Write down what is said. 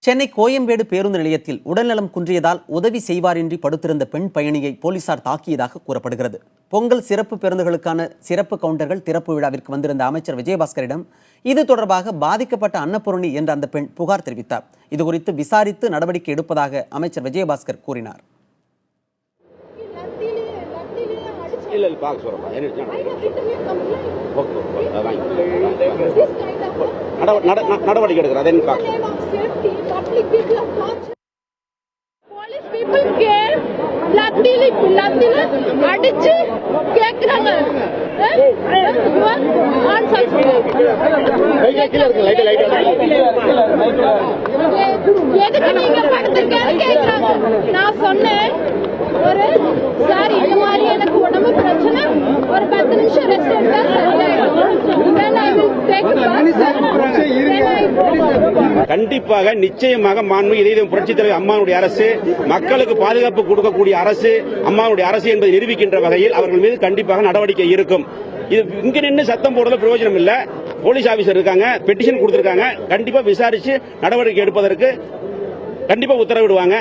சென்னை கோயம்பேடு பேருந்து நிலையத்தில் உடல்நலம் குன்றியதால் உதவி செய்வாரின்றி படுத்திருந்த பெண் பயணியை போலீசார் தாக்கியதாக கூறப்படுகிறது. பொங்கல் சிறப்பு பேருந்துகளுக்கான சிறப்பு கவுண்டர்கள் திறப்பு விழாவிற்கு வந்திருந்த அமைச்சர் விஜயபாஸ்கரிடம் இது தொடர்பாக பாதிக்கப்பட்ட அன்னபூரணி என்ற அந்த பெண் புகார் தெரிவித்தார். இதுகுறித்து விசாரித்து நடவடிக்கை எடுப்பதாக அமைச்சர் விஜயபாஸ்கர் கூறினார். நடவடிக்கை எடுக்கிறார். அடிச்சு கேக்குறாங்க. எதுக்கு நீங்க படுத்துருக்கேன்னு கேக்குறாங்க. நான் சொன்னேன், ஒரு சார் இந்த மாதிரி எனக்கு உடம்பு பிரச்சனை, ஒரு 10 நிமிஷம் ரெஸ்ட் எடுத்தா சரியாயிடும். கண்டிப்பாக நிச்சயமாக மாண்புமிகு இதய புரட்சித் தலைவர் அம்மாவுடைய அரசு மக்களுக்கு பாதுகாப்பு கொடுக்கக்கூடிய அரசு, அம்மாவுடைய அரசு என்பதை நிரூபிக்கின்ற வகையில் அவர்கள் மீது கண்டிப்பாக நடவடிக்கை இருக்கும். இது இங்க நின்று சத்தம் போடுறது பிரயோஜனம் இல்ல. போலீஸ் ஆபீசர் இருக்காங்க, பெட்டிஷன் கொடுத்திருக்காங்க. கண்டிப்பா விசாரிச்சு நடவடிக்கை எடுப்பதற்கு கண்டிப்பா உத்தரவிடுவாங்க.